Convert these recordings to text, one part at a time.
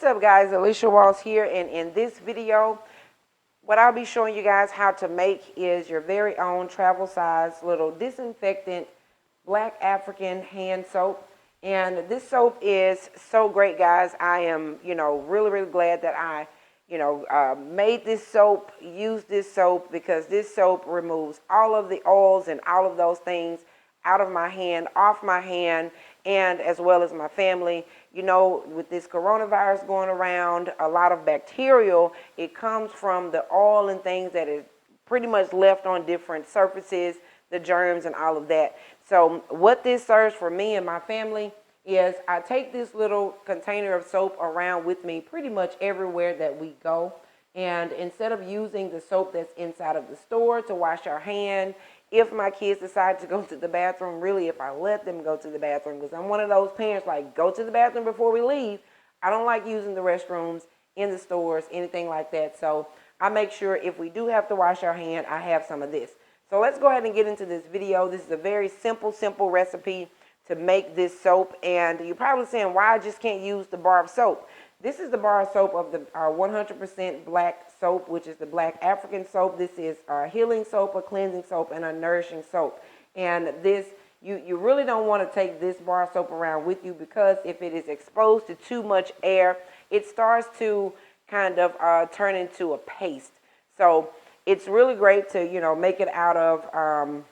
What's up, guys? Alicia Walls here, and in this video, what I'll be showing you guys how to make is your very own travel size little disinfectant black African hand soap. And this soap is so great, guys. I am, really glad that I, made this soap, used this soap, because this soap removes all of the oils and all of those things out of my hand, off my hand, and as well as my family. With this coronavirus going around, a lot of bacterial, it comes from the oil and things that is pretty much left on different surfaces, the germs and all of that. So what this serves for me and my family is I take this little container of soap around with me pretty much everywhere that we go. And instead of using the soap that's inside of the store to wash our hand, if my kids decide to go to the bathroom, really if I let them go to the bathroom, because I'm one of those parents like, go to the bathroom before we leave. I don't like using the restrooms in the stores, anything like that. So I make sure if we do have to wash our hand, I have some of this. So let's go ahead and get into this video. This is a very simple recipe to make this soap. And you're probably saying, why I just can't use the bar of soap? This is the bar of soap of the 100% black soap, which is the black African soap. This is a healing soap, a cleansing soap, and a nourishing soap. And this, you really don't want to take this bar of soap around with you, because if it is exposed to too much air, it starts to kind of turn into a paste. So it's really great to, make it out of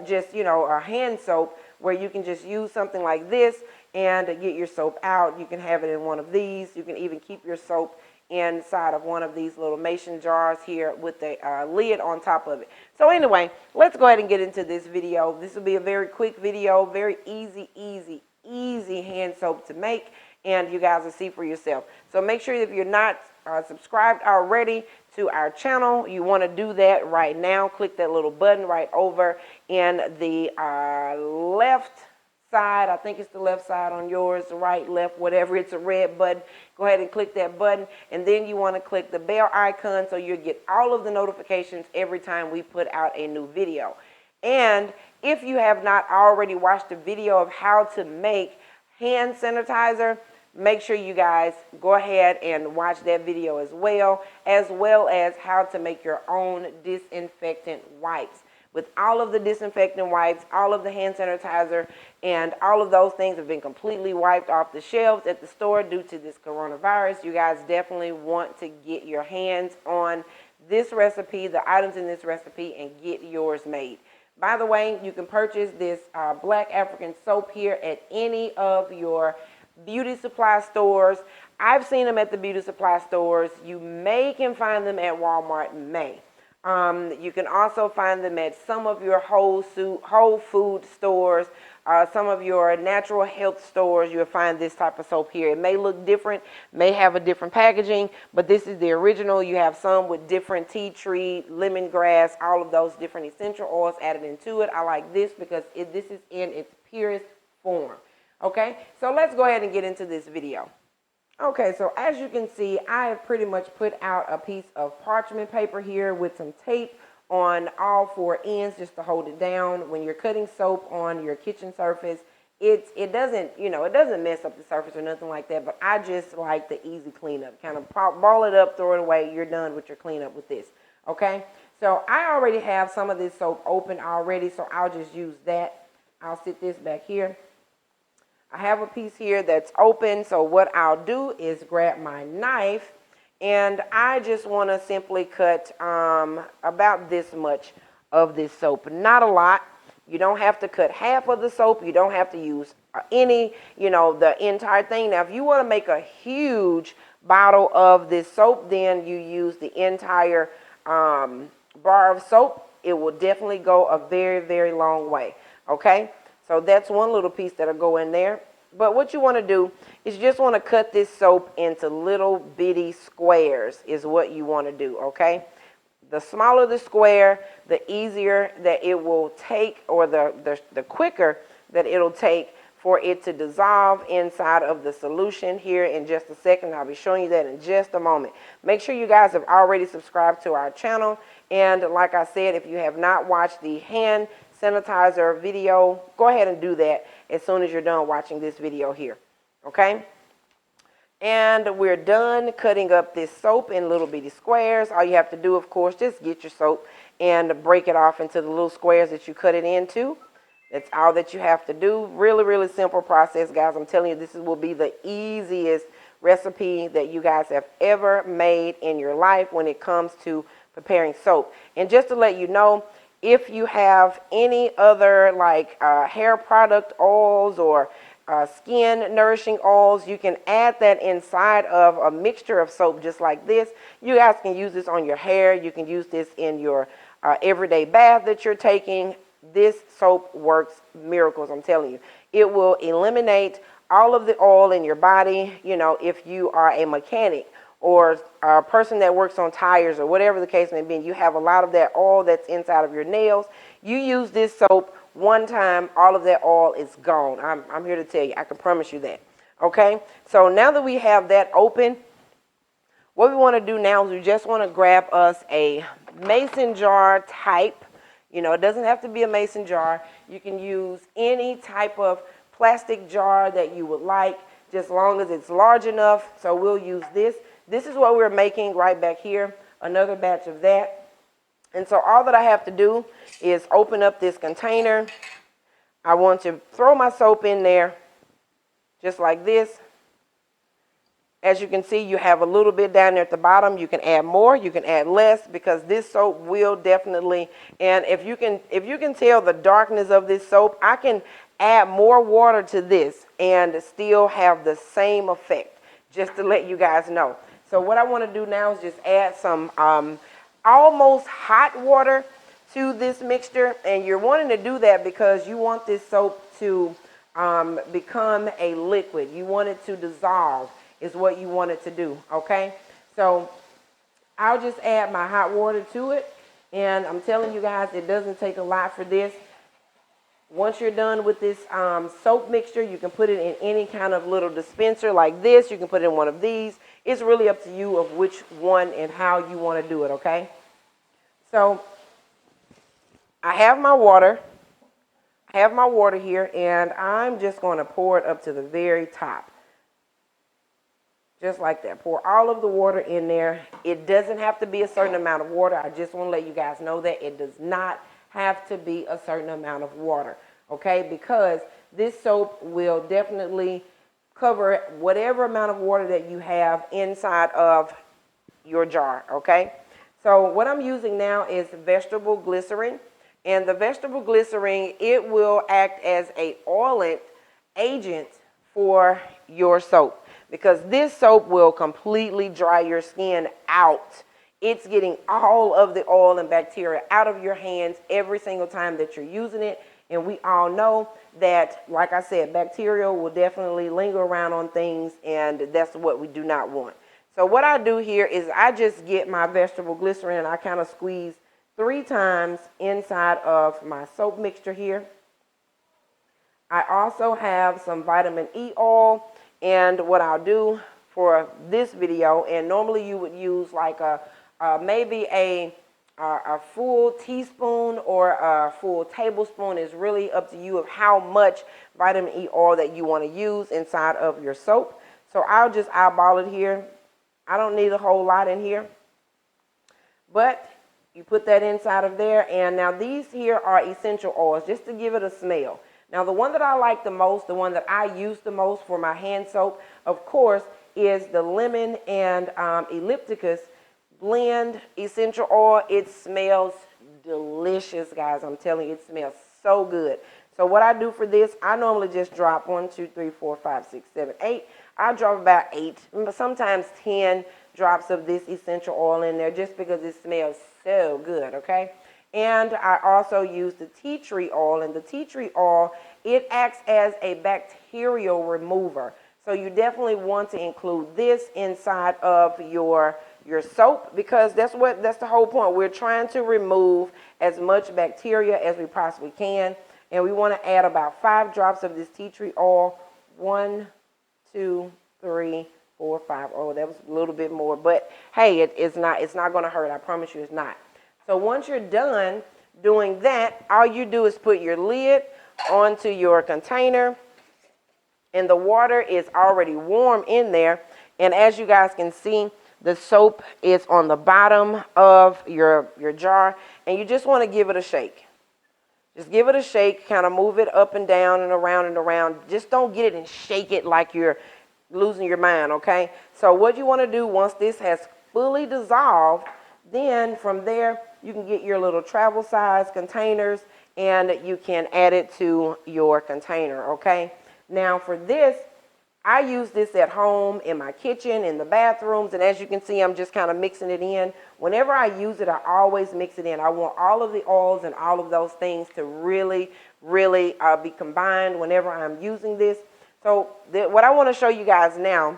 just, a hand soap, where you can just use something like this and get your soap out. You can have it in one of these. You can even keep your soap inside of one of these little mason jars here with the lid on top of it. So anyway, let's go ahead and get into this video. This will be a very quick video, very easy hand soap to make, and you guys will see for yourself. So make sure if you're not subscribed already to our channel, you want to do that right now. Click that little button right over in the left side. I think it's the left side on yours, right, left, whatever. It's a red button. Go ahead and click that button, and then you want to click the bell icon so you get all of the notifications every time we put out a new video. And if you have not already watched a video of how to make hand sanitizer, make sure you guys go ahead and watch that video as well as how to make your own disinfectant wipes. With all of the disinfectant wipes, all of the hand sanitizer, and all of those things have been completely wiped off the shelves at the store due to this coronavirus, you guys definitely want to get your hands on this recipe, the items in this recipe, and get yours made. By the way, you can purchase this black African soap here at any of your beauty supply stores. I've seen them at the beauty supply stores. You can find them at Walmart, you can also find them at some of your whole food stores, some of your natural health stores. You'll find this type of soap here. It may look different, may have a different packaging, but this is the original. You have some with different tea tree, lemongrass, all of those different essential oils added into it. I like this because this is in its purest form. Okay, so let's go ahead and get into this video. Okay, so as you can see, I have pretty much put out a piece of parchment paper here with some tape on all four ends just to hold it down. When you're cutting soap on your kitchen surface, it doesn't, it doesn't mess up the surface or nothing like that, but I just like the easy cleanup. Kind of ball it up, throw it away, you're done with your cleanup with this. Okay, so I already have some of this soap open already, so I'll just use that. I'll sit this back here. I have a piece here that's open, so what I'll do is grab my knife, and I just want to simply cut about this much of this soap. Not a lot. You don't have to cut half of the soap. You don't have to use any, the entire thing. Now, if you want to make a huge bottle of this soap, then you use the entire bar of soap. It will definitely go a very long way, okay? So that's one little piece that'll go in there. But what you want to do is you just want to cut this soap into little bitty squares is what you want to do, okay? The smaller the square, the easier that it will take, or the quicker that it'll take for it to dissolve inside of the solution here in just a second. I'll be showing you that in just a moment. Make sure you guys have already subscribed to our channel. And like I said, if you have not watched the hand sanitizer video, go ahead and do that as soon as you're done watching this video here. Okay? And we're done cutting up this soap in little bitty squares. All you have to do, of course, just get your soap and break it off into the little squares that you cut it into. That's all that you have to do. Really, really simple process, guys. I'm telling you, this will be the easiest recipe that you guys have ever made in your life when it comes to preparing soap. And just to let you know, if you have any other like hair product oils or skin nourishing oils, you can add that inside of a mixture of soap just like this. You guys can use this on your hair. You can use this in your everyday bath that you're taking. This soap works miracles, I'm telling you. It will eliminate all of the oil in your body. You know, if you are a mechanic or a person that works on tires or whatever the case may be, you have a lot of that oil that's inside of your nails. You use this soap one time, all of that oil is gone. I'm here to tell you, I can promise you that. Okay, so now that we have that open, what we want to do now is we just want to grab us a mason jar type. You know, it doesn't have to be a mason jar. You can use any type of plastic jar that you would like, just as long as it's large enough. So we'll use this. This is what we're making right back here, another batch of that. And so all that I have to do is open up this container. I want to throw my soap in there, just like this. As you can see, you have a little bit down there at the bottom. You can add more, you can add less, because this soap will definitely, and if you can tell the darkness of this soap, I can add more water to this and still have the same effect, just to let you guys know. So what I want to do now is just add some almost hot water to this mixture, and you're wanting to do that because you want this soap to become a liquid. You want it to dissolve is what you want it to do, okay? So I'll just add my hot water to it, and I'm telling you guys, it doesn't take a lot for this. Once you're done with this soap mixture, you can put it in any kind of little dispenser like this. You can put it in one of these. It's really up to you of which one and how you want to do it, okay? So I have my water. I have my water here, and I'm just going to pour it up to the very top. Just like that. Pour all of the water in there. It doesn't have to be a certain amount of water. I just want to let you guys know that it does not have to be a certain amount of water, okay? Because this soap will definitely cover whatever amount of water that you have inside of your jar, okay? So what I'm using now is vegetable glycerin, and the vegetable glycerin, it will act as a oilant agent for your soap, because this soap will completely dry your skin out. It's getting all of the oil and bacteria out of your hands every single time that you're using it. And we all know that, like I said, bacteria will definitely linger around on things, and that's what we do not want. So what I do here is I just get my vegetable glycerin and I kind of squeeze 3 times inside of my soap mixture here. I also have some vitamin E oil, and what I'll do for this video, and normally you would use like maybe a full teaspoon or a full tablespoon. Is really up to you of how much vitamin E oil that you want to use inside of your soap. So I'll just eyeball it here. I don't need a whole lot in here, but you put that inside of there. And now these here are essential oils, just to give it a smell. Now the one that I like the most, the one that I use the most for my hand soap, of course, is the lemon and eucalyptus blend essential oil. It smells delicious, guys. I'm telling you, it smells so good. So what I do for this, I normally just drop 1, 2, 3, 4, 5, 6, 7, 8. I drop about 8, sometimes 10 drops of this essential oil in there, just because it smells so good, okay? And I also use the tea tree oil, and the tea tree oil, it acts as a bacterial remover. So you definitely want to include this inside of your soap, because that's the whole point. We're trying to remove as much bacteria as we possibly can, and we want to add about 5 drops of this tea tree oil. 1, 2, 3, 4, 5. Oh, that was a little bit more, but hey, it's not going to hurt. I promise you, it's not. So once you're done doing that, all you do is put your lid onto your container, and the water is already warm in there. And as you guys can see, the soap is on the bottom of your jar, and you just want to give it a shake. Just give it a shake, kind of move it up and down and around and around. Just don't get it and shake it like you're losing your mind, okay? So what you want to do once this has fully dissolved, then from there you can get your little travel size containers and you can add it to your container, okay? Now for this, I use this at home, in my kitchen, in the bathrooms, and as you can see, I'm just kind of mixing it in. Whenever I use it, I always mix it in. I want all of the oils and all of those things to really, really be combined whenever I'm using this. So what I want to show you guys now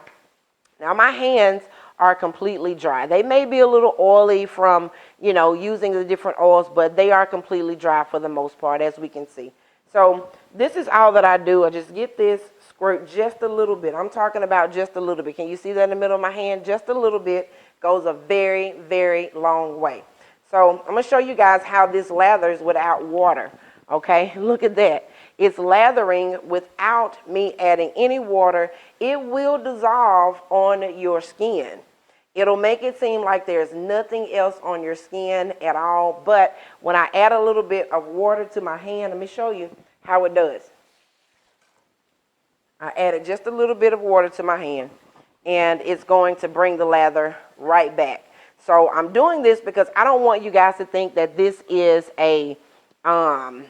my hands are completely dry. They may be a little oily from, using the different oils, but they are completely dry for the most part, as we can see. So this is all that I do. I just get this, squirt just a little bit. I'm talking about just a little bit. Can you see that in the middle of my hand? Just a little bit goes a very, very long way. So I'm going to show you guys how this lathers without water. Okay, look at that. It's lathering without me adding any water. It will dissolve on your skin. It'll make it seem like there's nothing else on your skin at all. But when I add a little bit of water to my hand, let me show you how it does. I added just a little bit of water to my hand, and it's going to bring the lather right back. So I'm doing this because I don't want you guys to think that this is a hand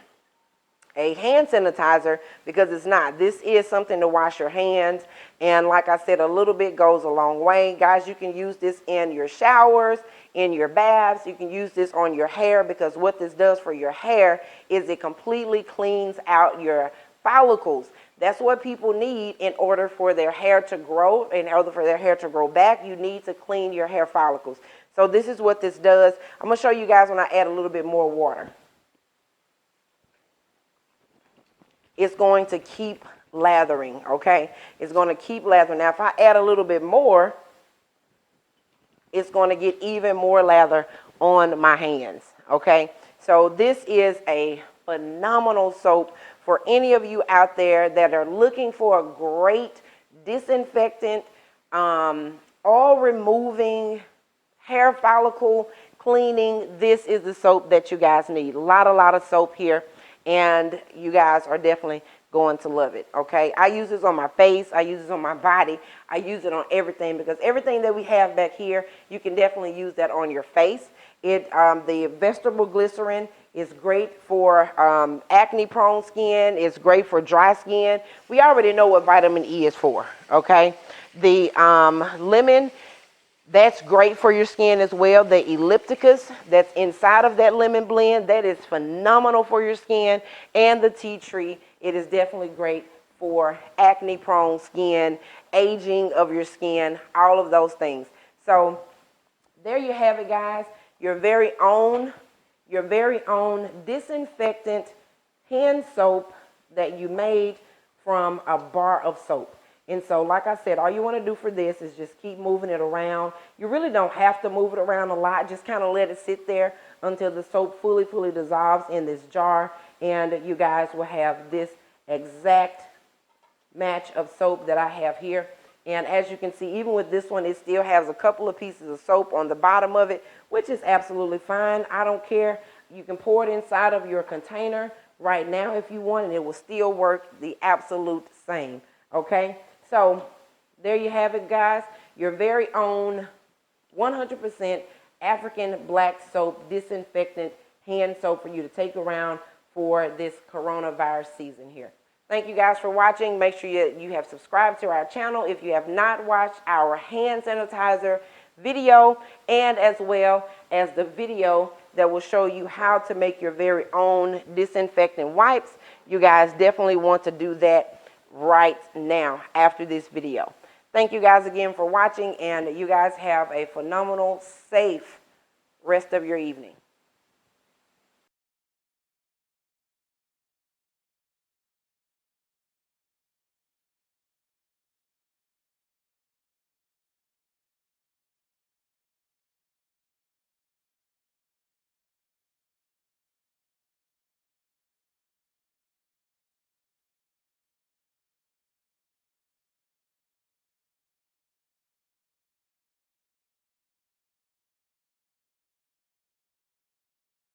sanitizer, because it's not. This is something to wash your hands, and like I said, a little bit goes a long way. Guys, you can use this in your showers, in your baths. You can use this on your hair, because what this does for your hair is it completely cleans out your follicles. That's what people need in order for their hair to grow. In order for their hair to grow back, you need to clean your hair follicles. So this is what this does. I'm going to show you guys when I add a little bit more water. It's going to keep lathering, okay? It's going to keep lathering. Now, if I add a little bit more, it's going to get even more lather on my hands, okay? So this is a phenomenal soap for any of you out there that are looking for a great disinfectant, all removing, hair follicle cleaning. This is the soap that you guys need. A lot of soap here. And you guys are definitely going to love it, okay? I use this on my face. I use this on my body. I use it on everything, because everything that we have back here, you can definitely use that on your face. The vegetable glycerin is great for acne-prone skin. It's great for dry skin. We already know what vitamin E is for, okay? The lemon, that's great for your skin as well. The ellipticus that's inside of that lemon blend, that is phenomenal for your skin. And the tea tree, it is definitely great for acne-prone skin, aging of your skin, all of those things. So there you have it, guys. Your very own disinfectant hand soap that you made from a bar of soap. And so, like I said, all you want to do for this is just keep moving it around. You really don't have to move it around a lot. Just kind of let it sit there until the soap fully dissolves in this jar. And you guys will have this exact match of soap that I have here. And as you can see, even with this one, it still has a couple of pieces of soap on the bottom of it, which is absolutely fine. I don't care. You can pour it inside of your container right now if you want, and it will still work the absolute same. Okay? So there you have it, guys. Your very own 100% African black soap disinfectant hand soap for you to take around for this coronavirus season here. Thank you guys for watching. Make sure you have subscribed to our channel if you have not watched our hand sanitizer video, and as well as the video that will show you how to make your very own disinfectant wipes. You guys definitely want to do that right now after this video. Thank you guys again for watching, and you guys have a phenomenal, safe rest of your evening.